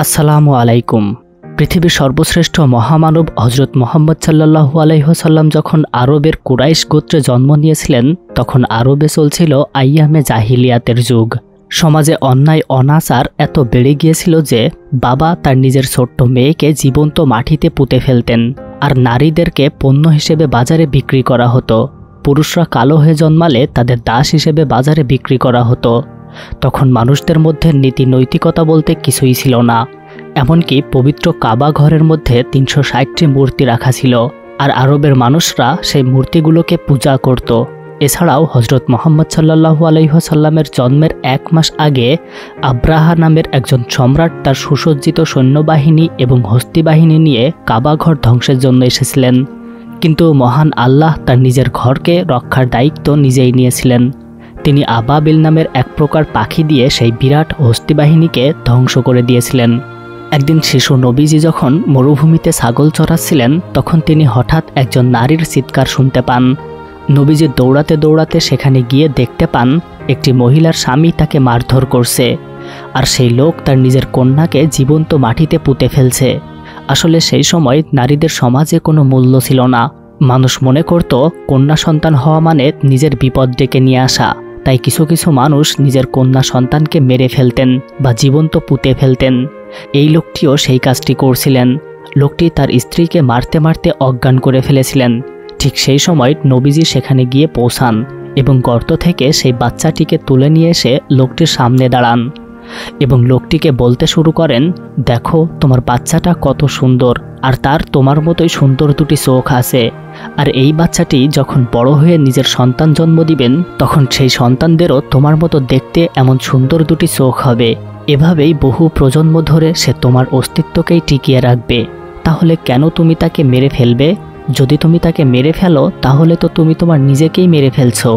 আসসালামু আলাইকুম। পৃথিবীর সর্বশ্রেষ্ঠ মহামানব হযরত মুহাম্মদ সাল্লাল্লাহু আলাইহি ওয়াসাল্লাম যখন আরবের কুরাইশ গোত্রে জন্ম নিয়েছিলেন, তখন আরবে চলছিল আইয়ামে জাহিলিয়াতের যুগ। সমাজে অন্যায় অনাচার এত বেড়ে গিয়েছিল যে বাবা তার নিজের ছোট্ট মেয়েকে জীবন্ত মাটিতে পুঁতে ফেলতেন, আর নারীদেরকে পণ্য হিসেবে বাজারে বিক্রি করা হতো। পুরুষরা কালো হয়ে জন্মালে তাদের দাস হিসেবে বাজারে বিক্রি করা হতো। তখন মানুষদের মধ্যে নীতি নৈতিকতা বলতে কিছুই ছিল না। এমনকি পবিত্র কাবা ঘরের মধ্যে ৩৬০টি মূর্তি রাখা ছিল, আর আরবের মানুষরা সেই মূর্তিগুলোকে পূজা করত। এছাড়াও হযরত মুহাম্মদ সাল্লাল্লাহু আলাইহি ওয়াসাল্লামের জন্মের ১ মাস আগে আব্রাহা নামের একজন সম্রাট তার সুসজ্জিত সৈন্যবাহিনী এবং হস্তি বাহিনী নিয়ে কাবা ঘর ধ্বংসের জন্য এসেছিলেন। কিন্তু মহান আল্লাহ তার নিজের ঘরকে রক্ষার দায়িত্ব নিজেই নিয়েছিলেন। তিনি আবাবিল নামের এক প্রকার পাখি দিয়ে সেই বিরাট হস্তি বাহিনীকে ধ্বংস করে দিয়েছিলেন। একদিন শিশু নবীজি যখন মরুভূমিতে ছাগল চড়াচ্ছিলেন, তখন তিনি হঠাৎ একজন নারীর চিৎকার শুনতে পান। নবীজি দৌড়াতে দৌড়াতে সেখানে গিয়ে দেখতে পান একটি মহিলার স্বামী তাকে মারধর করছে, আর সেই লোক তার নিজের কন্যাকে জীবন্ত মাটিতে পুঁতে ফেলছে। আসলে সেই সময় নারীদের সমাজে কোনো মূল্য ছিল না। মানুষ মনে করত কন্যা সন্তান হওয়া মানে নিজের বিপদ ডেকে নিয়ে আসা। তাই কিছু কিছু মানুষ নিজের কন্যা সন্তানকে মেরে ফেলতেন বা জীবন্ত পুঁতে ফেলতেন। এই লোকটিও সেই কাজটি করছিলেন। লোকটি তার স্ত্রীকে মারতে মারতে অজ্ঞান করে ফেলেছিলেন। ঠিক সেই সময় নবীজি সেখানে গিয়ে পৌঁছান এবং গর্ত থেকে সেই বাচ্চাটিকে তুলে নিয়ে এসে লোকটির সামনে দাঁড়ান এবং লোকটিকে বলতে শুরু করেন, দেখো তোমার বাচ্চাটা কত সুন্দর, আর তার তোমার মতোই সুন্দর দুটি চোখ আছে। আর এই বাচ্চাটি যখন বড় হয়ে নিজের সন্তান জন্ম দিবেন, তখন সেই সন্তানদেরও তোমার মতো দেখতে এমন সুন্দর দুটি চোখ হবে। এভাবেই বহু প্রজন্ম ধরে সে তোমার অস্তিত্বকেই টিকিয়ে রাখবে। তাহলে কেন তুমি তাকে মেরে ফেলবে? যদি তুমি তাকে মেরে ফেলো, তাহলে তো তুমি তোমার নিজেকেই মেরে ফেলছো।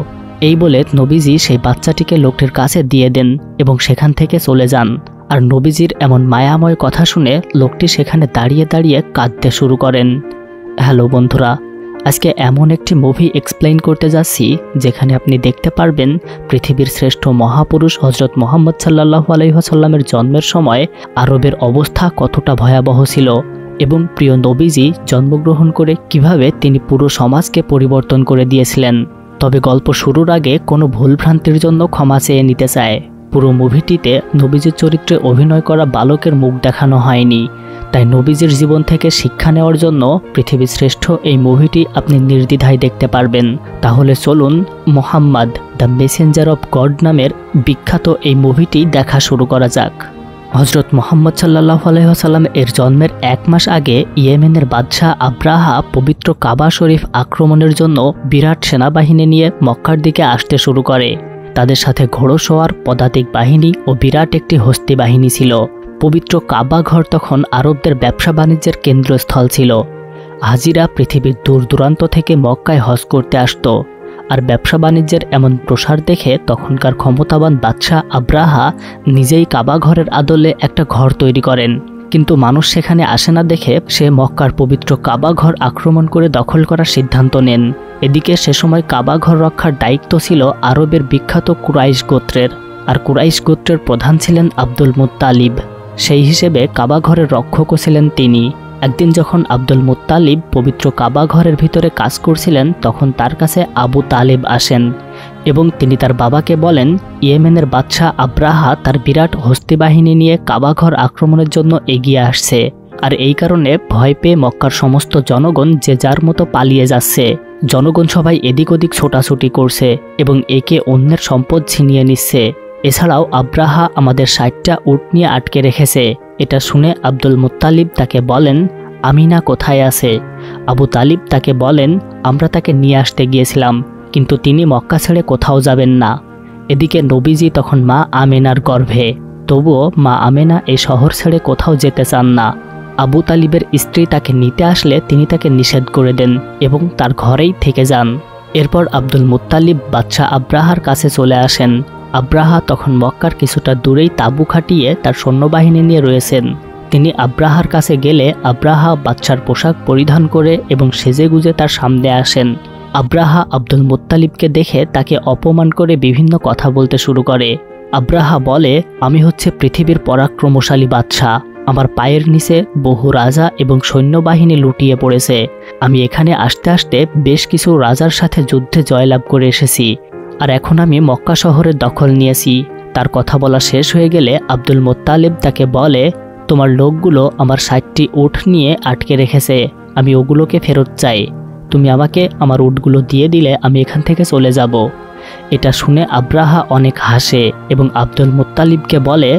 এই বলে নবীজি সেই বাচ্চাটিকে লোকটির কাছে দিয়ে দেন এবং সেখান থেকে চলে যান। আর নবীজির এমন মায়াময় কথা শুনে লোকটি সেখানে দাঁড়িয়ে দাঁড়িয়ে কাঁদতে শুরু করেন। হ্যালো বন্ধুরা, আজকে এমন একটি মুভি এক্সপ্লেইন করতে যাচ্ছি যেখানে আপনি দেখতে পারবেন পৃথিবীর শ্রেষ্ঠ মহাপুরুষ হযরত মুহাম্মদ সাল্লাল্লাহু আলাইহি ওয়াসাল্লামের জন্মের সময় আরবের অবস্থা কতটা ভয়াবহ ছিল এবং প্রিয় নবীজি জন্মগ্রহণ করে কিভাবে তিনি পুরো সমাজকে পরিবর্তন করে দিয়েছিলেন। তবে গল্প শুরুর আগে কোনো ভুলভ্রান্তির জন্য ক্ষমা চেয়ে নিতে চায়। পুরো মুভিটিতে নবীজির চরিত্রে অভিনয় করা বালকের মুখ দেখানো হয়নি। তাই নবীজির জীবন থেকে শিক্ষা নেওয়ার জন্য পৃথিবীর শ্রেষ্ঠ এই মুভিটি আপনি নির্দ্বিধায় দেখতে পারবেন। তাহলে চলুন Muhammad the Messenger of god নামের বিখ্যাত এই মুভিটি দেখা শুরু করা যাক। হযরত মুহাম্মদ সাল্লাল্লাহু আলাইহি ওয়াসাল্লাম এর জন্মের ১ মাস আগে ইয়েমেনের বাদশাহ আব্রাহা পবিত্র কাবা শরীফ আক্রমণের জন্য বিরাট সেনাবাহিনী নিয়ে মক্কার দিকে আসতে শুরু করে। তাদের সাথে ঘোড়সওয়ার, পদাতিক বাহিনী ও বিরাট একটি হস্তি বাহিনী ছিল। পবিত্র কাবা ঘর তখন আরবদের ব্যবসা বাণিজ্যের কেন্দ্রস্থল ছিল। হাজিরা পৃথিবীর দূর দূরান্ত থেকে মক্কায় হজ করতে আসত। আর ব্যবসা বাণিজ্যের এমন প্রসার দেখে তখনকার ক্ষমতাবান বাদশাহ আব্রাহা নিজেই কাবা ঘরের আদলে একটা ঘর তৈরি করেন। কিন্তু মানুষ সেখানে আসে না দেখে সে মক্কার পবিত্র কাবা ঘর আক্রমণ করে দখল করার সিদ্ধান্ত নেন। এদিকে সে সময় কাবা ঘর রক্ষার দায়িত্ব ছিল আরবের বিখ্যাত কুরাইশ গোত্রের, আর কুরাইশ গোত্রের প্রধান ছিলেন আব্দুল মুত্তালিব। সেই হিসেবে কাবা ঘরের রক্ষকও ছিলেন তিনি। একদিন যখন আব্দুল মুত্তালিব পবিত্র কাবা ঘরের ভিতরে কাজ করছিলেন, তখন তার কাছে আবু তালেব আসেন এবং তিনি তার বাবাকে বলেন, ইয়েমেনের বাদশাহ আব্রাহা তার বিরাট হস্তি বাহিনী নিয়ে কাবা ঘর আক্রমণের জন্য এগিয়ে আসছে, আর এই কারণে ভয় পেয়ে মক্কার সমস্ত জনগণ যে যার মতো পালিয়ে যাচ্ছে। জনগণ সবাই এদিক ওদিক ছোটাছুটি করছে এবং একে অন্যের সম্পদ ছিনিয়ে নিচ্ছে। এছাড়াও আব্রাহা আমাদের ৬০টা উট নিয়ে আটকে রেখেছে। এটা শুনে আব্দুল মুত্তালিব তাকে বলেন, আমিনা কোথায় আছে? আবু তালিব তাকে বলেন, আমরা তাকে নিয়ে আসতে গিয়েছিলাম, কিন্তু তিনি মক্কা ছেড়ে কোথাও যাবেন না। এদিকে নবীজি তখন মা আমেনার গর্ভে। তবুও মা আমেনা এই শহর ছেড়ে কোথাও যেতে চান না। আবু তালিবের স্ত্রী তাকে নিতে আসলে তিনি তাকে নিষেধ করে দেন এবং তার ঘরেই থেকে যান। এরপর আব্দুল মুত্তালিব বাদশাহ আব্রাহার কাছে চলে আসেন। আব্রাহা তখন মক্কার কিছুটা দূরেই তাঁবু খাটিয়ে তার সৈন্যবাহিনী নিয়ে রয়েছেন। তিনি আব্রাহার কাছে গেলে আব্রাহা বাদশার পোশাক পরিধান করে এবং সেজেগুজে তার সামনে আসেন। আব্রাহা আব্দুল মুত্তালিবকে দেখে তাকে অপমান করে বিভিন্ন কথা বলতে শুরু করে। আব্রাহা বলে, আমি হচ্ছে পৃথিবীর পরাক্রমশালী বাদশাহ, আমার পায়ের নিচে বহু রাজা এবং সৈন্যবাহিনী লুটিয়ে পড়েছে। আমি এখানে আসতে আসতে বেশ কিছু রাজার সাথে যুদ্ধে জয়লাভ করে এসেছি, আর এখন আমি মক্কা শহরের দখল নিয়েছি। তার কথা বলা শেষ হয়ে গেলে আব্দুল মুত্তালিব তাকে বলে, তোমার লোকগুলো আমার 60টি উট নিয়ে আটকে রেখেছে, আমি ওগুলোকে ফেরত চাই। তুমি আমাকে আমার উটগুলো দিয়ে দিলে আমি এখান থেকে চলে যাব। এটা শুনে আব্রাহা অনেক হাসে এবং আব্দুল মুত্তালিবকে বলে,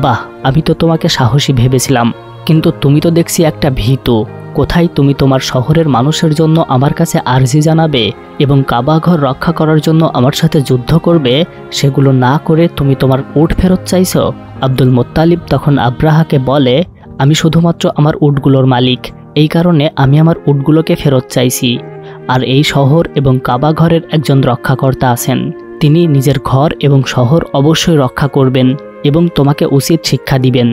বাহ, আমি তো তোমাকে সাহসী ভেবেছিলাম, কিন্তু তুমি তো দেখছি একটা ভীতু। কোথায় তুমি তোমার শহরের মানুষের জন্য আমার কাছে আর্জি জানাবে এবং কাবা ঘর রক্ষা করার জন্য আমার সাথে যুদ্ধ করবে, সেগুলো না করে তুমি তোমার উট ফেরত চাইছো? আব্দুল মুত্তালিব তখন আব্রাহাকে বলে, আমি শুধুমাত্র আমার উটগুলোর মালিক, এই কারণে আমি আমার উটগুলোকে ফেরত চাইছি। আর এই শহর এবং কাবা ঘরের একজন রক্ষাকর্তা আছেন, তিনি নিজের ঘর এবং শহর অবশ্যই রক্ষা করবেন এবং তোমাকে উচিত শিক্ষা দিবেন।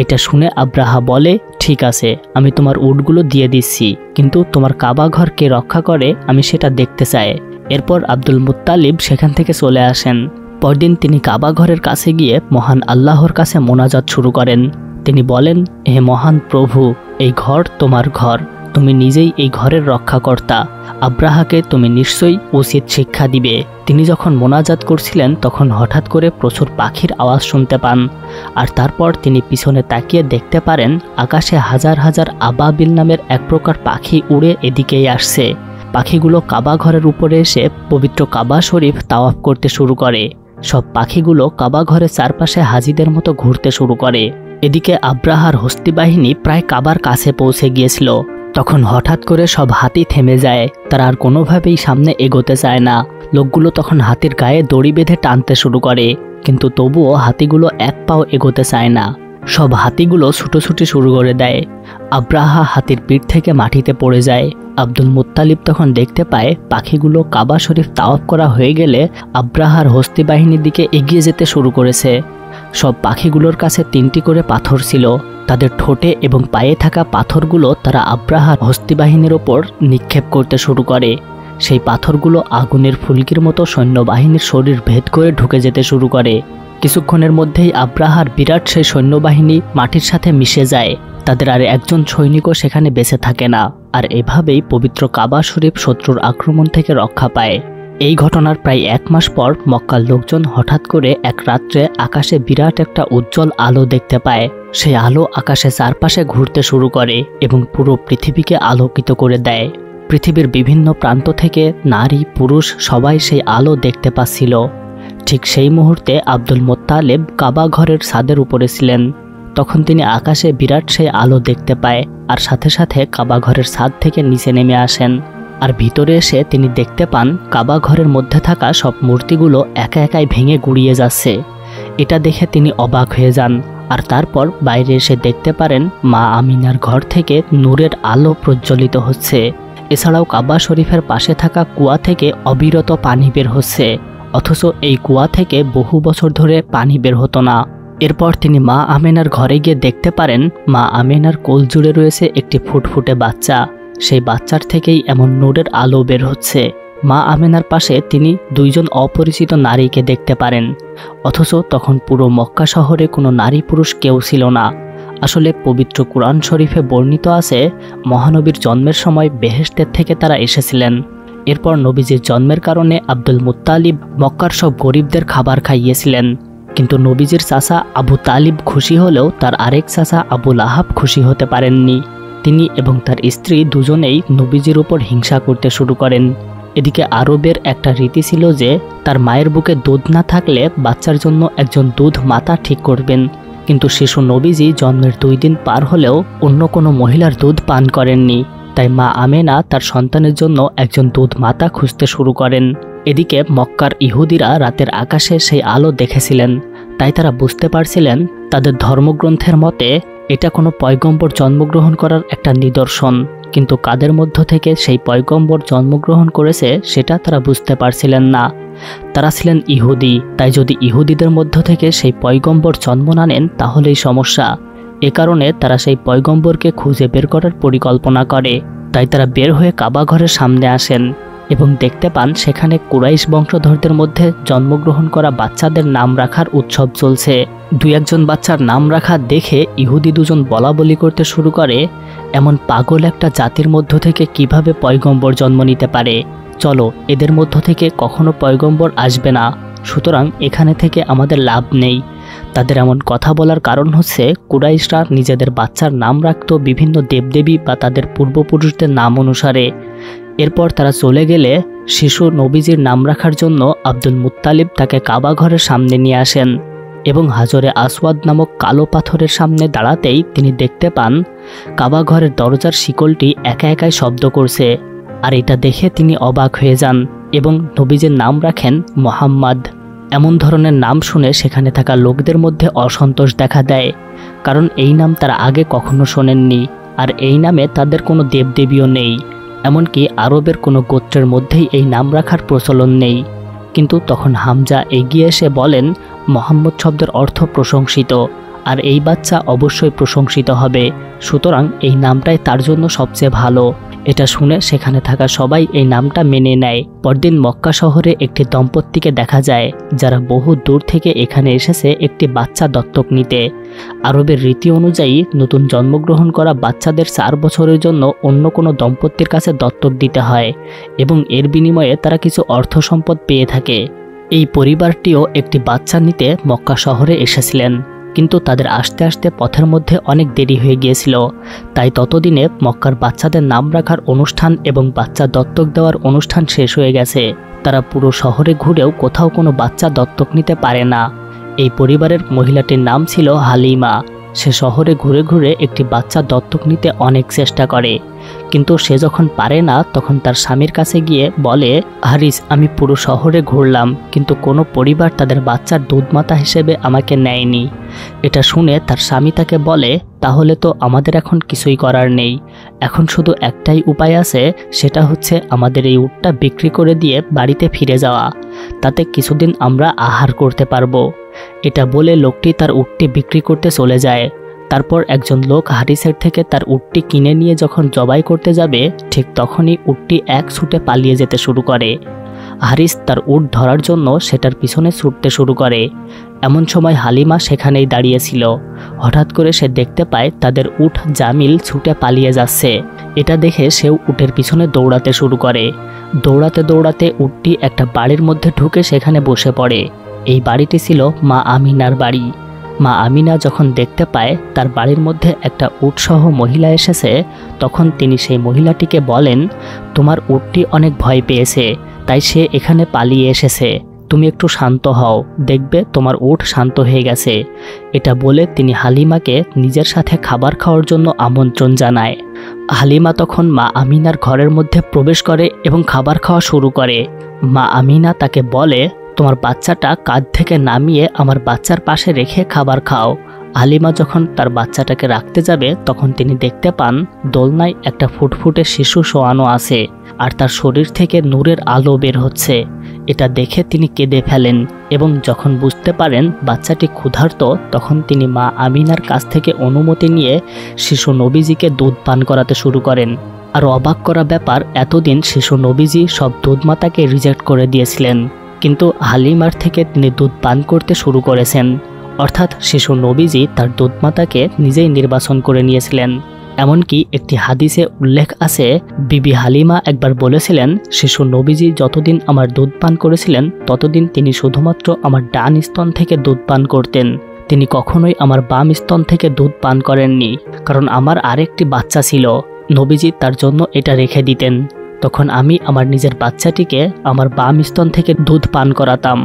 এটা শুনে আব্রাহা বলে, ঠিক আছে, আমি তোমার উটগুলো দিয়ে দিচ্ছি, কিন্তু তোমার কাবা ঘর কে রক্ষা করে আমি সেটা দেখতে চাই। এরপর আব্দুল মুত্তালিব সেখান থেকে চলে আসেন। পরদিন তিনি কাবা ঘরের কাছে গিয়ে মহান আল্লাহর কাছে মোনাজাত শুরু করেন। তিনি বলেন, হে মহান প্রভু, এই ঘর তোমার ঘর, তুমি নিজেই এই ঘরের রক্ষাকর্তা। আব্রাহাকে তুমি নিশ্চয়ই উচিত শিক্ষা দিবে। তিনি যখন মোনাজাত করছিলেন তখন হঠাৎ করে প্রচুর পাখির আওয়াজ শুনতে পান, আর তারপর তিনি পিছনে তাকিয়ে দেখতে পারেন আকাশে হাজার হাজার আবাবিল নামের এক প্রকার পাখি উড়ে এদিকেই আসছে। পাখিগুলো কাবা ঘরের উপরে এসে পবিত্র কাবা শরীফ তাওয়াফ করতে শুরু করে। সব পাখিগুলো কাবা ঘরের চারপাশে হাজিদের মতো ঘুরতে শুরু করে। এদিকে আব্রাহার হস্তি বাহিনী প্রায় কাবার কাছে পৌঁছে গিয়েছিল। তখন হঠাৎ করে সব হাতি থেমে যায়, তারা আর কোনোভাবেই সামনে এগোতে চায় না। লোকগুলো তখন হাতির গায়ে দড়ি বেঁধে টানতে শুরু করে, কিন্তু তবুও হাতিগুলো এক পাও এগোতে চায় না। সব হাতিগুলো ছুটোছুটি শুরু করে দেয়। আব্রাহা হাতির পিঠ থেকে মাটিতে পড়ে যায়। আব্দুল মুত্তালিব তখন দেখতে পায় পাখিগুলো কাবা শরীফ তাওয়াফ করা হয়ে গেলে আব্রাহার হস্তি বাহিনীর দিকে এগিয়ে যেতে শুরু করেছে। সব পাখিগুলোর কাছে 3টি করে পাথর ছিল। তাদের ঠোঁটে এবং পায়ে থাকা পাথরগুলো তারা আব্রাহার হস্তি বাহিনীর ওপর নিক্ষেপ করতে শুরু করে। সেই পাথরগুলো আগুনের ফুলকির মতো সৈন্যবাহিনীর শরীর ভেদ করে ঢুকে যেতে শুরু করে। কিছুক্ষণের মধ্যেই আব্রাহার বিরাট সেই সৈন্যবাহিনী মাটির সাথে মিশে যায়। তাদের আর একজন সৈনিকও সেখানে বেঁচে থাকে না। আর এভাবেই পবিত্র কাবা শরীফ শত্রুর আক্রমণ থেকে রক্ষা পায়। এই ঘটনার প্রায় 1 মাস পর মক্কার লোকজন হঠাৎ করে এক রাত্রে আকাশে বিরাট একটা উজ্জ্বল আলো দেখতে পায়। সেই আলো আকাশে চারপাশে ঘুরতে শুরু করে এবং পুরো পৃথিবীকে আলোকিত করে দেয়। পৃথিবীর বিভিন্ন প্রান্ত থেকে নারী পুরুষ সবাই সেই আলো দেখতে পাচ্ছিল। ঠিক সেই মুহূর্তে আব্দুল মুত্তালিব কাবা ঘরের ছাদের উপরে ছিলেন। তখন তিনি আকাশে বিরাট সেই আলো দেখতে পায়, আর সাথে সাথে কাবা ঘরের ছাদ থেকে নিচে নেমে আসেন। আর ভিতরে এসে তিনি দেখতে পান কাবা ঘরের মধ্যে থাকা সব মূর্তিগুলো একা একাই ভেঙে গুড়িয়ে যাচ্ছে। এটা দেখে তিনি অবাক হয়ে যান। আর তারপর বাইরে এসে দেখতে পারেন মা আমিনার ঘর থেকে নূরের আলো প্রজ্বলিত হচ্ছে। এছাড়াও কাবা শরীফের পাশে থাকা কুয়া থেকে অবিরত পানি বের হচ্ছে, অথচ এই কুয়া থেকে বহু বছর ধরে পানি বের হতো না। এরপর তিনি মা আমিনার ঘরে গিয়ে দেখতে পারেন মা আমিনার কোল জুড়ে রয়েছে একটি ফুটফুটে বাচ্চা। সেই বাচ্চার থেকেই এমন নূরের আলো বের হচ্ছে। মা আমিনার পাশে তিনি 2জন অপরিচিত নারীকে দেখতে পারেন, অথচ তখন পুরো মক্কা শহরে কোনো নারী পুরুষ কেউ ছিল না। আসলে পবিত্র কুরআন শরীফে বর্ণিত আছে মহানবীর জন্মের সময় বেহেশতের থেকে তারা এসেছিলেন। এরপর নবীজির জন্মের কারণে আব্দুল মুত্তালিব মক্কার সব গরিবদের খাবার খাইয়েছিলেন। কিন্তু নবীজির চাচা আবু তালিব খুশি হলেও তার আরেক চাচা আবু লাহাব খুশি হতে পারেননি। তিনি এবং তার স্ত্রী দুজনেই নবীজির উপর হিংসা করতে শুরু করেন। এদিকে আরবের একটা রীতি ছিল যে তার মায়ের বুকে দুধ না থাকলে বাচ্চার জন্য একজন দুধ মাতা ঠিক করবেন। কিন্তু শিশু নবীজি জন্মের 2 দিন পার হলেও অন্য কোনো মহিলার দুধ পান করেননি। তাই মা আমেনা তার সন্তানের জন্য একজন দুধ মাতা খুঁজতে শুরু করেন। এদিকে মক্কার ইহুদিরা রাতের আকাশে সেই আলো দেখেছিলেন, তাই তারা বুঝতে পারছিলেন তাদের ধর্মগ্রন্থের মতে এটা কোনো পয়গম্বর জন্মগ্রহণ করার একটা নিদর্শন। কিন্তু কাদের মধ্য থেকে সেই পয়গম্বর জন্মগ্রহণ করেছে সেটা তারা বুঝতে পারছিলেন না। তারা ছিলেন ইহুদি, তাই যদি ইহুদিদের মধ্য থেকে সেই পয়গম্বর জন্ম না নেন তাহলেই সমস্যা। এ কারণে তারা সেই পয়গম্বরকে খুঁজে বের করার পরিকল্পনা করে। তাই তারা বের হয়ে কাবা ঘরের সামনে আসেন। এবং দেখতে পান সেখানে কুরাইশ বংশধরদের মধ্যে জন্মগ্রহণ করা বাচ্চাদের নাম রাখার উৎসব চলছে। দুই একজন বাচ্চার নাম রাখা দেখে ইহুদি দুজন বলাবলি করতে শুরু করে, এমন পাগল একটা জাতির মধ্য থেকে কিভাবে পয়গম্বর জন্ম নিতে পারে, চলো এদের মধ্য থেকে কখনো পয়গম্বর আসবে না, সুতরাং এখানে থেকে আমাদের লাভ নেই। তাদের এমন কথা বলার কারণ হচ্ছে কুরাইশরা নিজেদের বাচ্চার নাম রাখত বিভিন্ন দেবদেবী বা তাদের পূর্বপুরুষদের নাম অনুসারে। এরপর তারা চলে গেলে শিশু নবীজির নাম রাখার জন্য আব্দুল মুত্তালিব তাকে কাবা ঘরের সামনে নিয়ে আসেন এবং হাজরে আসওয়াদ নামক কালো পাথরের সামনে দাঁড়াতেই তিনি দেখতে পান কাবা ঘরের দরজার শিকলটি একা একাই শব্দ করছে। আর এটা দেখে তিনি অবাক হয়ে যান এবং নবীজির নাম রাখেন মোহাম্মদ। এমন ধরনের নাম শুনে সেখানে থাকা লোকদের মধ্যে অসন্তোষ দেখা দেয়, কারণ এই নাম তারা আগে কখনো শোনেননি, আর এই নামে তাদের কোনো দেবদেবীও নেই, এমনকি আরবের কোনো গোত্রের মধ্যেই এই নাম রাখার প্রচলন নেই। কিন্তু তখন হামজা এগিয়ে এসে বলেন, মোহাম্মদ শব্দের অর্থ প্রশংসিত, আর এই বাচ্চা অবশ্যই প্রশংসিত হবে, সুতরাং এই নামটাই তার জন্য সবচেয়ে ভালো। এটা শুনে সেখানে থাকা সবাই এই নামটা মেনে নেয়। পরদিন মক্কা শহরে একটি দম্পতিকে দেখা যায় যারা বহু দূর থেকে এখানে এসেছে একটি বাচ্চা দত্তক নিতে। আরবের রীতি অনুযায়ী নতুন জন্মগ্রহণ করা বাচ্চাদের 4 বছরের জন্য অন্য কোনো দম্পতির কাছে দত্তক দিতে হয় এবং এর বিনিময়ে তারা কিছু অর্থ সম্পদ পেয়ে থাকে। এই পরিবারটিও একটি বাচ্চা নিতে মক্কা শহরে এসেছিলেন, কিন্তু তাদের আসতে আসতে পথের মধ্যে অনেক দেরি হয়ে গিয়েছিল, তাই ততদিনে মক্কার বাচ্চাদের নাম রাখার অনুষ্ঠান এবং বাচ্চা দত্তক দেওয়ার অনুষ্ঠান শেষ হয়ে গেছে। তারা পুরো শহরে ঘুরেও কোথাও কোনো বাচ্চা দত্তক নিতে পারে না। এই পরিবারের মহিলাটির নাম ছিল হালিমা। সে শহরে ঘুরে ঘুরে একটি বাচ্চা দত্তক নিতে অনেক চেষ্টা করে, কিন্তু সে যখন পারে না তখন তার স্বামীর কাছে গিয়ে বলে, হারিস, আমি পুরো শহরে ঘুরলাম কিন্তু কোনো পরিবার তাদের বাচ্চার দুধমাতা হিসেবে আমাকে নেয়নি। এটা শুনে তার স্বামী তাকে বলে, তাহলে তো আমাদের এখন কিছুই করার নেই, এখন শুধু একটাই উপায় আছে, সেটা হচ্ছে আমাদের এই উটটা বিক্রি করে দিয়ে বাড়িতে ফিরে যাওয়া, তাতে কিছুদিন আমরা আহার করতে পারবো। এটা বলে লোকটি তার উটটি বিক্রি করতে চলে যায়। তারপর একজন লোক হারিসের থেকে তার উটটি কিনে নিয়ে যখন জবাই করতে যাবে, ঠিক তখনই উটটি এক ছুটে পালিয়ে যেতে শুরু করে। হারিস তার উট ধরার জন্য সেটার পিছনে ছুটতে শুরু করে। এমন সময় হালিমা সেখানেই দাঁড়িয়েছিল। হঠাৎ করে সে দেখতে পায় তাদের উট জামিল ছুটে পালিয়ে যাচ্ছে। এটা দেখে সেও উটের পিছনে দৌড়াতে শুরু করে। দৌড়াতে দৌড়াতে উটটি একটা বাড়ির মধ্যে ঢুকে সেখানে বসে পড়ে। এই বাড়িটি ছিল মা আমিনার বাড়ি। মা আমিনা যখন দেখতে পায় তার বাড়ির মধ্যে একটা উটসহ মহিলা এসেছে, তখন তিনি সেই মহিলাটিকে বলেন, তোমার উটটি অনেক ভয় পেয়েছে, তাই সে এখানে পালিয়ে এসেছে, তুমি একটু শান্ত হও, দেখবে তোমার উট শান্ত হয়ে গেছে। এটা বলে তিনি হালিমাকে নিজের সাথে খাবার খাওয়ার জন্য আমন্ত্রণ জানায়। হালিমা তখন মা আমিনার ঘরের মধ্যে প্রবেশ করে এবং খাবার খাওয়া শুরু করে। মা আমিনা তাকে বলে, তোমার বাচ্চাটা কাঁধ থেকে নামিয়ে আমার বাচ্চার পাশে রেখে খাবার খাও। হালিমা যখন তার বাচ্চাটাকে রাখতে যাবে তখন তিনি দেখতে পান দোলনায় একটা ফুটফুটে শিশু শোয়ানো আছে আর তার শরীর থেকে নূরের আলো বের হচ্ছে। এটা দেখে তিনি কেঁদে ফেলেন এবং যখন বুঝতে পারেন বাচ্চাটি ক্ষুধার্ত, তখন তিনি মা আমিনার কাছ থেকে অনুমতি নিয়ে শিশু নবীজিকে দুধ পান করাতে শুরু করেন। আর অবাক করা ব্যাপার, এতদিন শিশু নবীজি সব দুধমাতাকে রিজেক্ট করে দিয়েছিলেন, কিন্তু হালিমার থেকে তিনি দুধ পান করতে শুরু করেছেন। অর্থাৎ শিশু নবীজি তার দুধমাতাকে নিজেই নির্বাচন করে নিয়েছিলেন। এমনকি একটি হাদিসে উল্লেখ আছে, বিবি হালিমা একবার বলেছিলেন, শিশু নবীজি যতদিন আমার দুধ পান করেছিলেন ততদিন তিনি শুধুমাত্র আমার ডান স্তন থেকে দুধ পান করতেন, তিনি কখনোই আমার বাম স্তন থেকে দুধ পান করেননি, কারণ আমার আরেকটি বাচ্চা ছিল, নবীজি তার জন্য এটা রেখে দিতেন, তখন আমি আমার নিজের বাচ্চাটিকে আমার বাম স্তন থেকে দুধ পান করাতাম।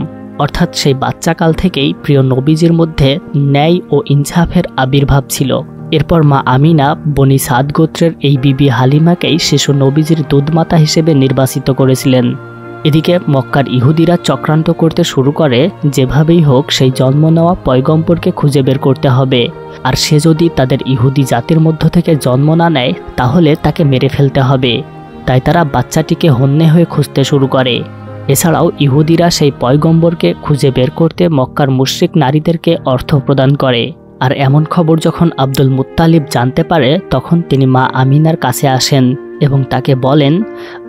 অর্থাৎ সেই বাচ্চাকাল থেকেই প্রিয় নবীজির মধ্যে ন্যায় ও ইনসাফের আবির্ভাব ছিল। এরপর মা আমিনা বনি সাদ গোত্রের এই বিবি হালিমাকেই শিশু নবীজির দুধমাতা হিসেবে নির্বাচিত করেছিলেন। এদিকে মক্কার ইহুদিরা চক্রান্ত করতে শুরু করে, যেভাবেই হোক সেই জন্ম নেওয়া পয়গম্বরকে খুঁজে বের করতে হবে, আর সে যদি তাদের ইহুদি জাতির মধ্য থেকে জন্ম না নেয় তাহলে তাকে মেরে ফেলতে হবে। তাই তারা বাচ্চাটিকে হন্যে হয়ে খুঁজতে শুরু করে। এছাড়াও ইহুদিরা সেই পয়গম্বরকে খুঁজে বের করতে মক্কার মুশরিক নারীদেরকে অর্থ প্রদান করে। আর এমন খবর যখন আব্দুল মুত্তালিব জানতে পারে তখন তিনি মা আমিনার কাছে আসেন এবং তাকে বলেন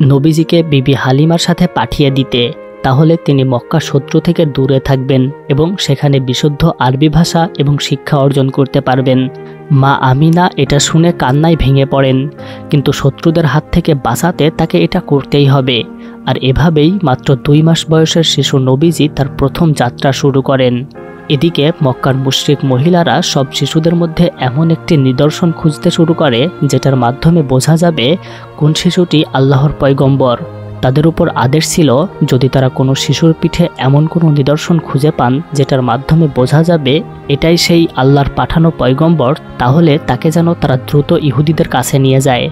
নবীজিকে বিবি হালিমার সাথে পাঠিয়ে দিতে, তাহলে তিনি মক্কা শত্রু থেকে দূরে থাকবেন এবং সেখানে বিশুদ্ধ আরবি ভাষা এবং শিক্ষা অর্জন করতে পারবেন। মা আমিনা এটা শুনে কান্নায় ভেঙে পড়েন, কিন্তু শত্রুদের হাত থেকে বাঁচাতে তাকে এটা করতেই হবে। আর এভাবেই মাত্র 2 মাস বয়সের শিশু নবীজি তার প্রথম যাত্রা শুরু করেন। এদিকে মক্কার মুশরিক মহিলারা সব শিশুদের মধ্যে এমন একটি নিদর্শন খুঁজতে শুরু করে যেটার মাধ্যমে বোঝা যাবে কোন শিশুটি আল্লাহর পয়গম্বর। তাদের উপর আদেশ ছিল যদি তারা কোনো শিশুর পিঠে এমন কোনো নিদর্শন খুঁজে পান যেটার মাধ্যমে বোঝা যাবে এটাই সেই আল্লাহর পাঠানো পয়গম্বর, তাহলে তাকে যেন তারা দ্রুত ইহুদিদের কাছে নিয়ে যায়।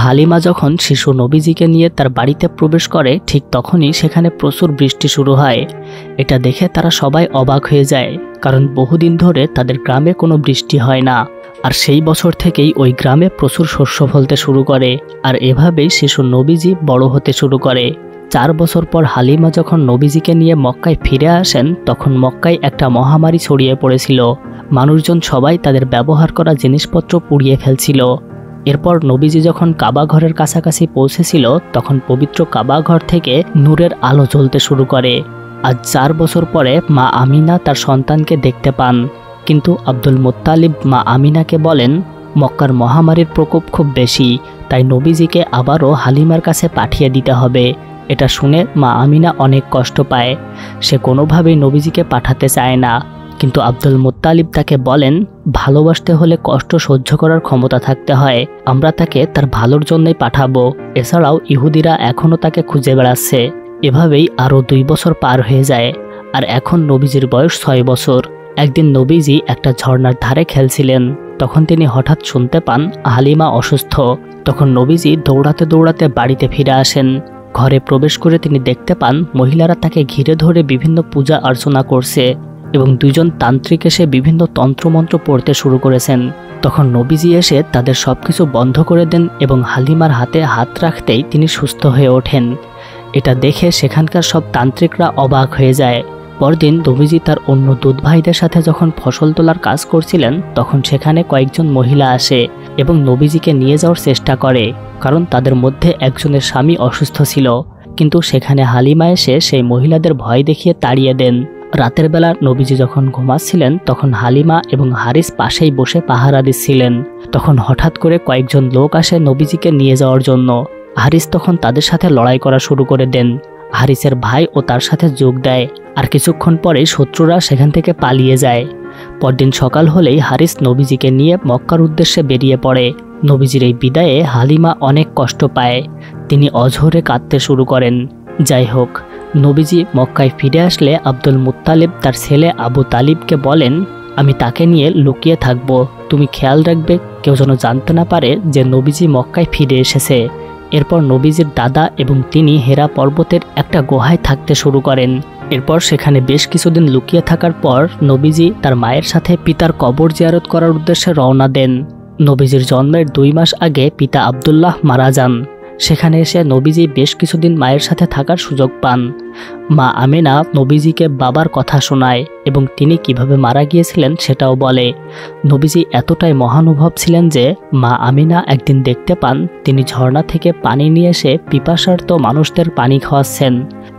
হালিমা যখন শিশু নবীজিকে নিয়ে তার বাড়িতে প্রবেশ করে ঠিক তখনই সেখানে প্রচুর বৃষ্টি শুরু হয়। এটা দেখে তারা সবাই অবাক হয়ে যায়, কারণ বহুদিন ধরে তাদের গ্রামে কোনো বৃষ্টি হয় না। আর সেই বছর থেকেই ওই গ্রামে প্রচুর শস্য ফলতে শুরু করে। আর এভাবেই শিশু নবীজি বড় হতে শুরু করে। 4 বছর পর হালিমা যখন নবীজিকে নিয়ে মক্কায় ফিরে আসেন তখন মক্কায় একটা মহামারী ছড়িয়ে পড়েছিল। মানুষজন সবাই তাদের ব্যবহার করা জিনিসপত্র পুড়িয়ে ফেলছিল। এরপর নবীজি যখন কাবা ঘরের কাছাকাছি পৌঁছেছিল তখন পবিত্র কাবা ঘর থেকে নূরের আলো জ্বলতে শুরু করে। আজ 4 বছর পরে মা আমিনা তার সন্তানকে দেখতে পান, কিন্তু আব্দুল মুত্তালিব মা আমিনাকে বলেন মক্কার মহামারীর প্রকোপ খুব বেশি, তাই নবীজিকে আবারও হালিমার কাছে পাঠিয়ে দিতে হবে। এটা শুনে মা আমিনা অনেক কষ্ট পায়। সে কোনোভাবেই নবীজিকে পাঠাতে চায় না, কিন্তু আব্দুল মুত্তালিব তাকে বলেন ভালোবাসতে হলে কষ্ট সহ্য করার ক্ষমতা থাকতে হয়, আমরা তাকে তার ভালোর জন্যই পাঠাবো। এছাড়াও ইহুদিরা এখনও তাকে খুঁজে বেড়াচ্ছে। এভাবেই আরও 2 বছর পার হয়ে যায়। আর এখন নবীজির বয়স 6 বছর। একদিন নবীজি একটা ঝর্ণার ধারে খেলছিলেন, তখন তিনি হঠাৎ শুনতে পান হালিমা অসুস্থ। তখন নবীজি দৌড়াতে দৌড়াতে বাড়িতে ফিরে আসেন। ঘরে প্রবেশ করে তিনি দেখতে পান মহিলারা তাকে ঘিরে ধরে বিভিন্ন পূজা অর্চনা করছে এবং 2 জন তান্ত্রিক এসে বিভিন্ন তন্ত্রমন্ত্র পড়তে শুরু করেছেন। তখন নবীজি এসে তাদের সবকিছু বন্ধ করে দেন এবং হালিমার হাতে হাত রাখতেই তিনি সুস্থ হয়ে ওঠেন। এটা দেখে সেখানকার সব তান্ত্রিকরা অবাক হয়ে যায়। পরদিন নবীজি তার অন্য দুধ ভাইদের সাথে যখন ফসল তোলার কাজ করছিলেন তখন সেখানে কয়েকজন মহিলা আসে এবং নবীজিকে নিয়ে যাওয়ার চেষ্টা করে, কারণ তাদের মধ্যে একজনের স্বামী অসুস্থ ছিল। কিন্তু সেখানে হালিমা এসে সেই মহিলাদের ভয় দেখিয়ে তাড়িয়ে দেন। রাতের বেলা নবীজি যখন ঘুমাচ্ছিলেন তখন হালিমা এবং হারিস পাশেই বসে পাহারা দিচ্ছিলেন। তখন হঠাৎ করে কয়েকজন লোক আসে নবীজিকে নিয়ে যাওয়ার জন্য। হারিস তখন তাদের সাথে লড়াই করা শুরু করে দেন। হারিসের ভাই ও তার সাথে যোগ দেয়। আর কিছুক্ষণ পরেই শত্রুরা সেখান থেকে পালিয়ে যায়। পরদিন সকাল হলেই হারিস নবীজিকে নিয়ে মক্কার উদ্দেশ্যে বেরিয়ে পড়ে। নবীজির এই বিদায়ে হালিমা অনেক কষ্ট পায়। তিনি অঝরে কাঁদতে শুরু করেন। যাই হোক, নবীজি মক্কায় ফিরে আসলে আব্দুল মুত্তালিব তার ছেলে আবু তালিবকে বলেন আমি তাকে নিয়ে লুকিয়ে থাকব, তুমি খেয়াল রাখবে কেউ যেন জানতে না পারে যে নবীজি মক্কায় ফিরে এসেছে। এরপর নবীজির দাদা এবং তিনি হেরা পর্বতের একটা গুহায় থাকতে শুরু করেন। এরপর সেখানে বেশ কিছুদিন লুকিয়ে থাকার পর নবীজি তার মায়ের সাথে পিতার কবর জিয়ারত করার উদ্দেশ্যে রওনা দেন। নবীজির জন্মের 2 মাস আগে পিতা আব্দুল্লাহ মারা যান। সেখানে এসে নবীজি বেশ কিছুদিন মায়ের সাথে থাকার সুযোগ পান। মা আমিনা নবীজিকে বাবার কথা শোনায় এবং তিনি কিভাবে মারা গিয়েছিলেন সেটাও বলে। নবীজি এতটাই মহানুভব ছিলেন যে মা আমিনা একদিন দেখতে পান তিনি ঝর্ণা থেকে পানি নিয়ে এসে পিপাসার্ত মানুষদের পানি খাওয়াচ্ছেন।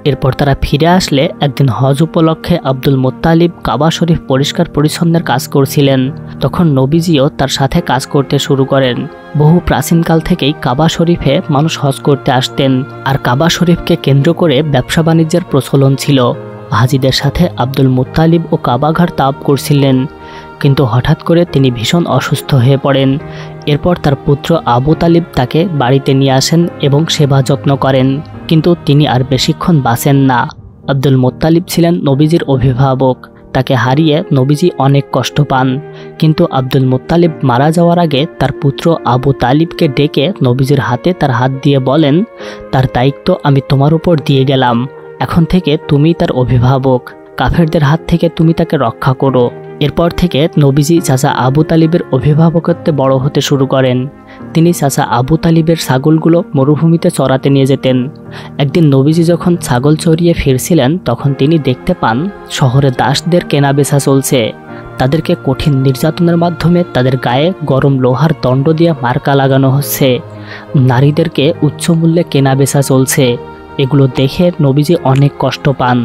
এরপর তারা ফিরে আসলে একদিন হজ উপলক্ষে আব্দুল মুত্তালিব কাবা শরীফ পরিষ্কার পরিচ্ছন্নের কাজ করছিলেন। তখন নবীজিও তার সাথে কাজ করতে শুরু করেন। বহু প্রাচীনকাল থেকেই কাবা শরীফে মানুষ হজ করতে আসতেন, আর কাবা শরীফকে কেন্দ্র করে ব্যবসা বাণিজ্যের প্রচলন ছিল। হাজিদের সাথে আব্দুল মুত্তালিব ও কাবাঘর তাওয়াফ করছিলেন, কিন্তু হঠাৎ করে তিনি ভীষণ অসুস্থ হয়ে পড়েন। এরপর তার পুত্র আবু তালিব তাকে বাড়িতে নিয়ে আসেন এবং সেবা যত্ন করেন, কিন্তু তিনি আর বেশিক্ষণ বাঁচেন না। আব্দুল মুত্তালিব ছিলেন নবীজির অভিভাবক। তাকে হারিয়ে নবীজি অনেক কষ্ট পান, কিন্তু আব্দুল মুত্তালিব মারা যাওয়ার আগে তার পুত্র আবু তালিবকে ডেকে নবীজির হাতে তার হাত দিয়ে বলেন তার দায়িত্ব আমি তোমার উপর দিয়ে গেলাম, এখন থেকে তুমি তার অভিভাবক, কাফেরদের হাত থেকে তুমি তাকে রক্ষা করো। এরপর থেকে নবীজি চাচা আবু তালিবের অভিভাবকত্বে বড় হতে শুরু করেন। তিনি চাচা আবু তালিবের ছাগলগুলো মরুভূমিতে চরাতে নিয়ে যেতেন। একদিন নবীজি যখন ছাগল চড়িয়ে ফিরছিলেন তখন তিনি দেখতে পান শহরে দাসদের কেনাবেচা চলছে। তাদেরকে কঠিন নির্যাতনের মাধ্যমে তাদের গায়ে গরম লোহার দণ্ড দিয়ে মার্কা লাগানো হচ্ছে, নারীদেরকে উচ্চ মূল্যে কেনাবেচা চলছে। এগুলো দেখে নবীজি অনেক কষ্ট পান।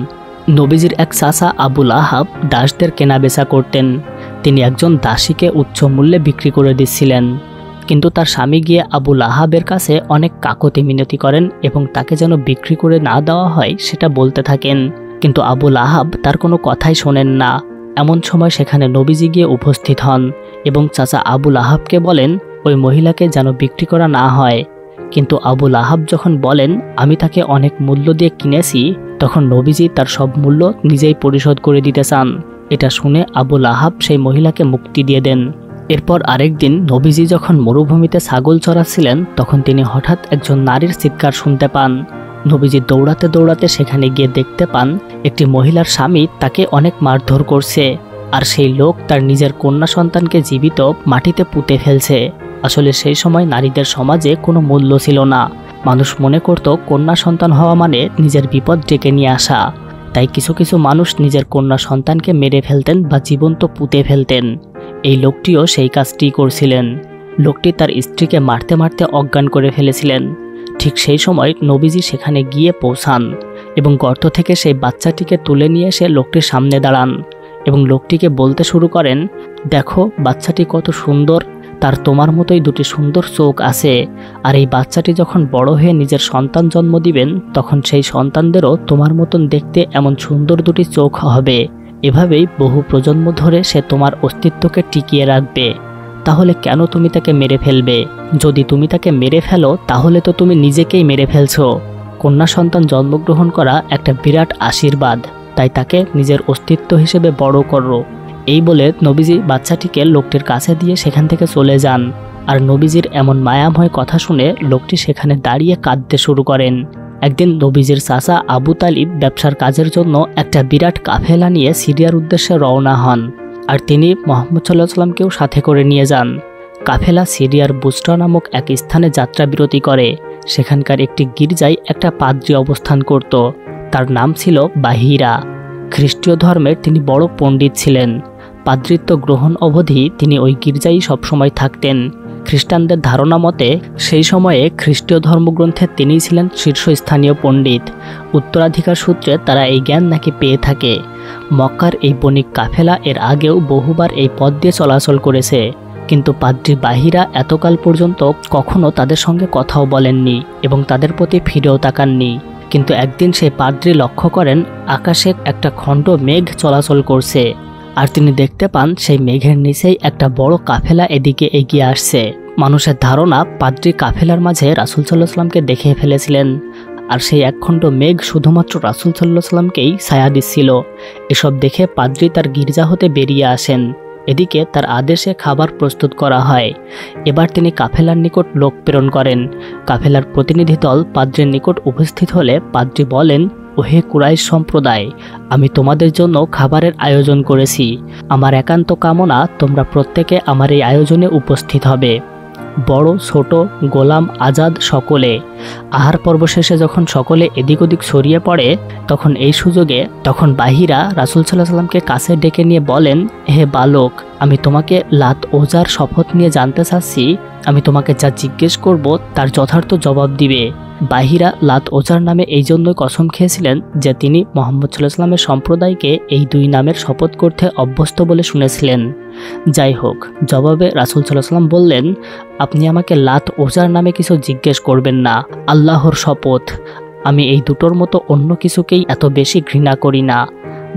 নবীজির এক চাচা আবু লাহাব দাসদের কেনাবেচা করতেন। তিনি একজন দাসীকে উচ্চ মূল্যে বিক্রি করে দিচ্ছিলেন, কিন্তু তার স্বামী গিয়ে আবু লাহাবের কাছে অনেক কাকুতি মিনতি করেন এবং তাকে যেন বিক্রি করে না দেওয়া হয় সেটা বলতে থাকেন, কিন্তু আবু লাহাব তার কোনো কথাই শোনেন না। এমন সময় সেখানে নবীজি গিয়ে উপস্থিত হন এবং চাচা আবু লাহাবকে বলেন ওই মহিলাকে যেন বিক্রি করা না হয়। কিন্তু আবু লাহাব যখন বলেন আমি তাকে অনেক মূল্য দিয়ে কিনেছি, তখন নবীজি তার সব মূল্য নিজেই পরিশোধ করে দিতে চান। এটা শুনে আবু লাহাব সেই মহিলাকে মুক্তি দিয়ে দেন। এরপর আরেকদিন নবীজি যখন মরুভূমিতে ছাগল চড়াচ্ছিলেন, তখন তিনি হঠাৎ একজন নারীর চিৎকার শুনতে পান। নবীজি দৌড়াতে দৌড়াতে সেখানে গিয়ে দেখতে পান একটি মহিলার স্বামী তাকে অনেক মারধর করছে, আর সেই লোক তার নিজের কন্যা সন্তানকে জীবিত মাটিতে পুঁতে ফেলছে। আসলে সেই সময় নারীদের সমাজে কোনো মূল্য ছিল না। মানুষ মনে করত কন্যা সন্তান হওয়া মানে নিজের বিপদ ডেকে নিয়ে আসা। তাই কিছু কিছু মানুষ নিজের কন্যা সন্তানকে মেরে ফেলতেন বা জীবন্ত পুঁতে ফেলতেন। এই লোকটিও সেই কাজটি করছিলেন। লোকটি তার স্ত্রীকে মারতে মারতে অজ্ঞান করে ফেলেছিলেন। ঠিক সেই সময় নবীজি সেখানে গিয়ে পৌঁছান এবং গর্ত থেকে সেই বাচ্চাটিকে তুলে নিয়ে এসে লোকটির সামনে দাঁড়ান এবং লোকটিকে বলতে শুরু করেন, দেখো বাচ্চাটি কত সুন্দর, তার তোমার মতোই দুটি সুন্দর চোখ আছে, আর এই বাচ্চাটি যখন বড় হয়ে নিজের সন্তান জন্ম দিবেন তখন সেই সন্তানদেরও তোমার মতন দেখতে এমন সুন্দর দুটি চোখ হবে। এভাবেই বহু প্রজন্ম ধরে সে তোমার অস্তিত্বকে টিকিয়ে রাখবে। তাহলে কেন তুমি তাকে মেরে ফেলবে? যদি তুমি তাকে মেরে ফেলো তাহলে তো তুমি নিজেকেই মেরে ফেলছো। কন্যা সন্তান জন্মগ্রহণ করা একটা বিরাট আশীর্বাদ, তাই তাকে নিজের অস্তিত্ব হিসেবে বড় করো। এই বলে নবীজি বাচ্চাটিকে লোকটির কাছে দিয়ে সেখান থেকে চলে যান। আর নবীজির এমন মায়াময় কথা শুনে লোকটি সেখানে দাঁড়িয়ে কাঁদতে শুরু করেন। একদিন নবীজির চাচা আবু তালিব ব্যবসার কাজের জন্য একটা বিরাট কাফেলা নিয়ে সিরিয়ার উদ্দেশ্যে রওনা হন, আর তিনি মুহাম্মদ সাল্লাল্লাহু আলাইহি ওয়াসাল্লামকেও সাথে করে নিয়ে যান। কাফেলা সিরিয়ার বুসরা নামক এক স্থানে যাত্রা বিরতি করে। সেখানকার একটি গির্জায় একটা পাদ্রী অবস্থান করত, তার নাম ছিল বাহিরা। খ্রিস্টীয় ধর্মের তিনি বড় পণ্ডিত ছিলেন। পাদ্রীত্ব গ্রহণ অবধি তিনি ওই গির্জায় সবসময় থাকতেন। খ্রিস্টানদের ধারণা মতে সেই সময়ে খ্রিস্টীয় ধর্মগ্রন্থে তিনিই ছিলেন শীর্ষস্থানীয় পণ্ডিত। উত্তরাধিকার সূত্রে তারা এই জ্ঞান নাকি পেয়ে থাকে। মক্কার এই বণিক কাফেলা এর আগেও বহুবার এই পথ দিয়ে চলাচল করেছে, কিন্তু পাদ্রী বাহিরা এতকাল পর্যন্ত কখনো তাদের সঙ্গে কথাও বলেননি এবং তাদের প্রতি ফিরেও তাকাননি। কিন্তু একদিন সেই পাদ্রী লক্ষ্য করেন আকাশে একটা খণ্ড মেঘ চলাচল করছে, আর তিনি দেখতে পান সেই মেঘের নিচেই একটা বড় কাফেলা এদিকে এগিয়ে আসছে। মানুষের ধারণা পাদ্রী কাফেলার মাঝে রাসূল সাল্লাল্লাহু আলাইহি ওয়াসাল্লামকে দেখে ফেলেছিলেন, আর সেই একখণ্ড মেঘ শুধুমাত্র রাসূল সাল্লাল্লাহু আলাইহি ওয়াসাল্লামকেই ছায়া দিচ্ছিল। এসব দেখে পাদ্রী তার গির্জা হতে বেরিয়ে আসেন। এদিকে তার আদেশে খাবার প্রস্তুত করা হয়। এবার তিনি কাফেলার নিকট লোক প্রেরণ করেন। কাফেলার প্রতিনিধি দল পাদ্রীর নিকট উপস্থিত হলে পাদ্রী বলেন, ওহে কুরাইশ সম্প্রদায়, আমি তোমাদের জন্য খাবারের আয়োজন করেছি। আমার একান্ত কামনা তোমরা প্রত্যেকে আমার এই আয়োজনে উপস্থিত হবে, বড় ছোট গোলাম আজাদ সকলে। আহার পর্ব শেষে যখন সকলে এদিক ওদিক ছড়িয়ে পড়ে তখন এই সুযোগে বাহিরা রাসূল সাল্লাল্লাহু আলাইহি ওয়াসাল্লামকে কাছে ডেকে নিয়ে বলেন, হে বালক, আমি তোমাকে লাত ওজার শপথ নিয়ে জানতে চাচ্ছি, আমি তোমাকে যা জিজ্ঞেস করব তার যথার্থ জবাব দিবে। বাহিরা লাত ওজার নামে এই জন্যই কসম খেয়েছিলেন যে তিনি মুহাম্মদ সাল্লাল্লাহু আলাইহি ওয়াসাল্লামের সম্প্রদায়কে এই দুই নামের শপথ করতে অভ্যস্ত বলে শুনেছিলেন। যাই হোক, জবাবে রাসূল সাল্লাল্লাহু আলাইহি ওয়াসাল্লাম বললেন, আপনি আমাকে লাত ওজার নামে কিছু জিজ্ঞেস করবেন না। আল্লাহর শপথ, আমি এই দুটোর মতো অন্য কিছুকেই এত বেশি ঘৃণা করি না।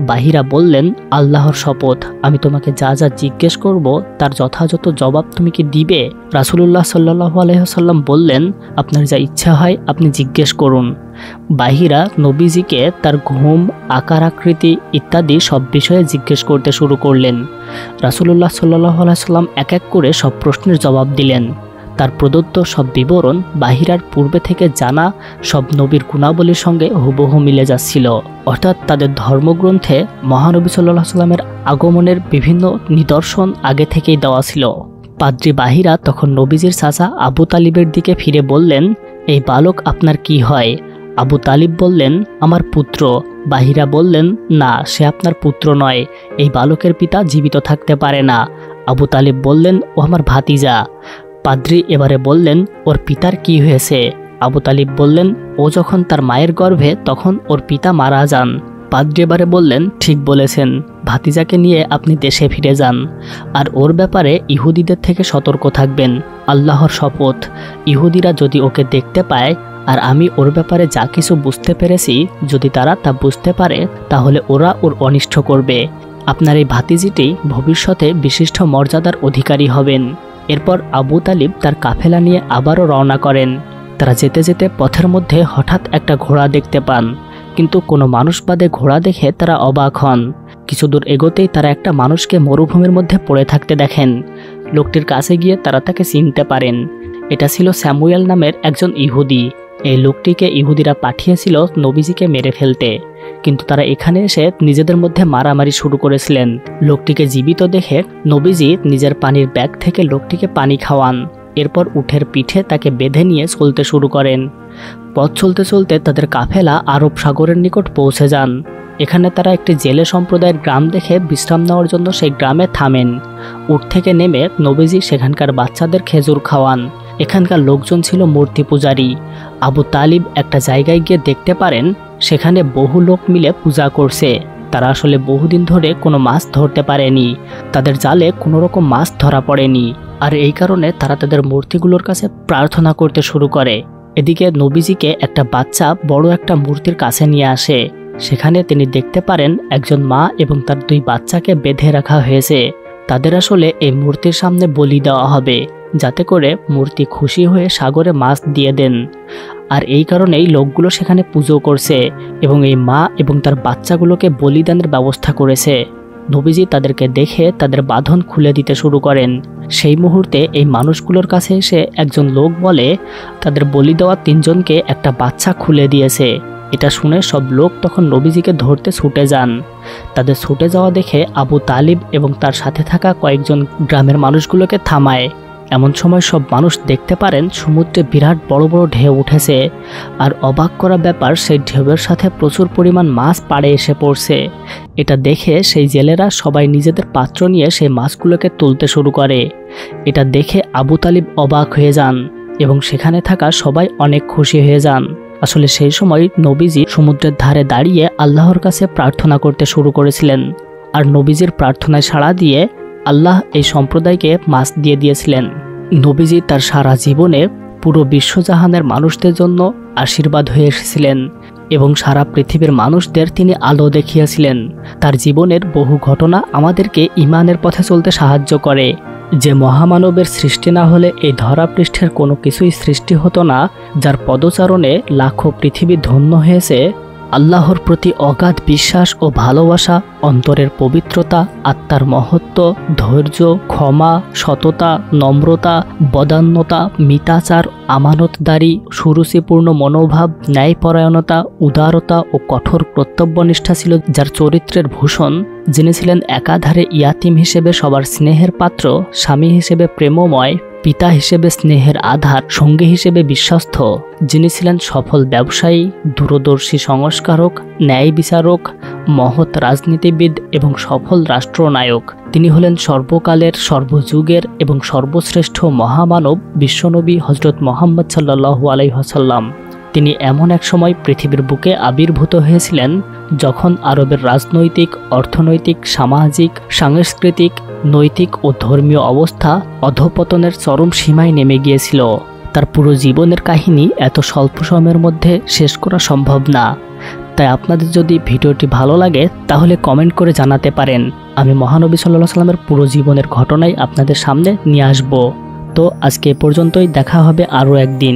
বাহিরা বললেন, আল্লাহর শপথ, আমি তোমাকে যা যা জিজ্ঞেস করব তার যথাযথ জবাব তুমি কি দিবে? রাসূলুল্লাহ সাল্লাল্লাহু আলাইহি ওয়াসাল্লাম বললেন, আপনার যা ইচ্ছা হয় আপনি জিজ্ঞেস করুন। বাহিরা নবীজিকে তার ঘুম, আকার আকৃতি ইত্যাদি সব বিষয়ে জিজ্ঞেস করতে শুরু করলেন। রাসূলুল্লাহ সাল্লাল্লাহু আলাইহি ওয়াসাল্লাম এক এক করে সব প্রশ্নের জবাব দিলেন। তার প্রদত্ত সব বিবরণ বাহিরার পূর্বে থেকে জানা সব নবীর গুণাবলীর সঙ্গে হুবহু মিলে যাচ্ছিল। অর্থাৎ তাদের ধর্মগ্রন্থে মহানবী সাল্লাল্লাহু আলাইহি ওয়াসাল্লামের আগমনের বিভিন্ন নিদর্শন আগে থেকেই দেওয়া ছিল। পাদ্রী বাহিরা তখন নবীজির চাচা আবু তালিবের দিকে ফিরে বললেন, এই বালক আপনার কি হয়? আবু তালিব বললেন, আমার পুত্র। বাহিরা বললেন, না, সে আপনার পুত্র নয়, এই বালকের পিতা জীবিত থাকতে পারে না। আবু তালিব বললেন, ও আমার ভাতিজা। পাদ্রী এবারে বললেন, ওর পিতার কি হয়েছে? আবু তালিব বললেন, ও যখন তার মায়ের গর্ভে তখন ওর পিতা মারা যান। পাদ্রী এবারে বললেন, ঠিক বলেছেন, ভাতিজাকে নিয়ে আপনি দেশে ফিরে যান, আর ওর ব্যাপারে ইহুদিদের থেকে সতর্ক থাকবেন। আল্লাহর শপথ, ইহুদিরা যদি ওকে দেখতে পায় আর আমি ওর ব্যাপারে যা কিছু বুঝতে পেরেছি, যদি তারা তা বুঝতে পারে তাহলে ওরা ওর অনিষ্ট করবে। আপনার এই ভাতিজিটি ভবিষ্যতে বিশিষ্ট মর্যাদার অধিকারী হবেন। এরপর আবু তালিব তার কাফেলা নিয়ে আবারও রওনা করেন। তারা যেতে যেতে পথের মধ্যে হঠাৎ একটা ঘোড়া দেখতে পান, কিন্তু কোনো মানুষ বাদে ঘোড়া দেখে তারা অবাক হন। কিছু দূর এগোতেই তারা একটা মানুষকে মরুভূমির মধ্যে পড়ে থাকতে দেখেন। লোকটির কাছে গিয়ে তারা তাকে চিনতে পারেন। এটা ছিল স্যামুয়েল নামের একজন ইহুদি। এই লোকটিকে ইহুদিরা পাঠিয়েছিল নবীজিকে মেরে ফেলতে, কিন্তু তারা এখানে এসে নিজেদের মধ্যে মারামারি শুরু করেছিলেন। লোকটিকে জীবিত দেখে নবীজি নিজের পানির ব্যাগ থেকে লোকটিকে পানি খাওয়ান। এরপর উটের পিঠে তাকে বেঁধে নিয়ে চলতে শুরু করেন। পথ চলতে চলতে তাদের কাফেলা আরব সাগরের নিকট পৌঁছে যান। এখানে তারা একটি জেলে সম্প্রদায়ের গ্রাম দেখে বিশ্রাম নেওয়ার জন্য সেই গ্রামে থামেন। উট থেকে নেমে নবীজি সেখানকার বাচ্চাদের খেজুর খাওয়ান। এখানকার লোকজন ছিল মূর্তি পূজারী। আবু তালিব একটা জায়গায় গিয়ে দেখতে পারেন সেখানে বহু লোক মিলে পূজা করছে। তারা আসলে বহুদিন ধরে কোনো মাছ ধরতে পারেনি, তাদের জালে কোনো রকম মাছ ধরা পড়েনি, আর এই কারণে তারা তাদের মূর্তিগুলোর কাছে প্রার্থনা করতে শুরু করে। এদিকে নবীজিকে একটা বাচ্চা বড় একটা মূর্তির কাছে নিয়ে আসে। সেখানে তিনি দেখতে পারেন একজন মা এবং তার দুই বাচ্চাকে বেঁধে রাখা হয়েছে। তাদের আসলে এই মূর্তির সামনে বলি দেওয়া হবে, যাতে করে মূর্তি খুশি হয়ে সাগরে মাছ দিয়ে দেন। আর এই কারণেই লোকগুলো সেখানে পুজো করছে এবং এই মা এবং তার বাচ্চাগুলোকে বলিদানের ব্যবস্থা করেছে। নবীজি তাদেরকে দেখে তাদের বাঁধন খুলে দিতে শুরু করেন। সেই মুহূর্তে এই মানুষগুলোর কাছে এসে একজন লোক বলে তাদের বলি দেওয়া 3 জনকে একটা বাচ্চা খুলে দিয়েছে। এটা শুনে সব লোক তখন নবীজিকে ধরতে ছুটে যান। তাদের ছুটে যাওয়া দেখে আবু তালিব এবং তার সাথে থাকা কয়েকজন গ্রামের মানুষগুলোকে থামায়। এমন সময় সব মানুষ দেখতে পারেন সমুদ্রে বিরাট বড় বড় ঢেউ উঠেছে, আর অবাক করা ব্যাপার সেই ঢেউয়ের সাথে প্রচুর পরিমাণ মাছ পাড়ে এসে পড়ছে। এটা দেখে সেই জেলেরা সবাই নিজেদের পাত্র নিয়ে সেই মাছগুলোকে তুলতে শুরু করে। এটা দেখে আবু তালিব অবাক হয়ে যান এবং সেখানে থাকা সবাই অনেক খুশি হয়ে যান। আসলে সেই সময় নবীজি সমুদ্রের ধারে দাঁড়িয়ে আল্লাহর কাছে প্রার্থনা করতে শুরু করেছিলেন, আর নবীজির প্রার্থনায় সাড়া দিয়ে আল্লাহ এই সম্প্রদায়কে মাছ দিয়ে দিয়েছিলেন। নবীজি তার সারা জীবনে পুরো বিশ্বজাহানের মানুষদের জন্য আশীর্বাদ হয়ে এসেছিলেন এবং সারা পৃথিবীর মানুষদের তিনি আলো দেখিয়েছিলেন। তার জীবনের বহু ঘটনা আমাদেরকে ঈমানের পথে চলতে সাহায্য করে। যে মহামানবের সৃষ্টি না হলে এই ধরাপৃষ্ঠের কোনো কিছুই সৃষ্টি হতো না, যার পদচারণে লাখো পৃথিবী ধন্য হয়েছে। আল্লাহর প্রতি অগাধ বিশ্বাস ও ভালোবাসা, অন্তরের পবিত্রতা, আত্মার মহত্ব, ধৈর্য, ক্ষমা, সততা, নম্রতা, বদান্যতা, মিতাচার, আমানতদারি, সুরুচিপূর্ণ মনোভাব, ন্যায়পরায়ণতা, উদারতা ও কঠোর কর্তব্যনিষ্ঠা ছিল যার চরিত্রের ভূষণ। যিনি ছিলেন একাধারে ইয়াতিম হিসেবে সবার স্নেহের পাত্র, স্বামী হিসেবে প্রেমময়, পিতা হিসেবে স্নেহের আধার, সঙ্গী হিসেবে বিশ্বস্ত। যিনি ছিলেন সফল ব্যবসায়ী, দূরদর্শী সংস্কারক, ন্যায় বিচারক, মহৎ রাজনীতিবিদ এবং সফল রাষ্ট্রনায়ক। তিনি হলেন সর্বকালের, সর্বযুগের এবং সর্বশ্রেষ্ঠ মহামানব বিশ্বনবী হযরত মুহাম্মদ সাল্লাল্লাহু আলাইহি ওয়াসাল্লাম। তিনি এমন এক সময় পৃথিবীর বুকে আবির্ভূত হয়েছিলেন যখন আরবের রাজনৈতিক, অর্থনৈতিক, সামাজিক, সাংস্কৃতিক, নৈতিক ও ধর্মীয় অবস্থা অধঃপতনের চরম সীমায় নেমে গিয়েছিল। তার পুরো জীবনের কাহিনী এত স্বল্প সময়ের মধ্যে শেষ করা সম্ভব না। তাই আপনাদের যদি ভিডিওটি ভালো লাগে তাহলে কমেন্ট করে জানাতে পারেন। আমি মহানবী সাল্লাল্লাহু আলাইহি ওয়াসাল্লামের পুরো জীবনের ঘটনাই আপনাদের সামনে নিয়ে আসব। তো আজকে এ পর্যন্তই, দেখা হবে আরও একদিন।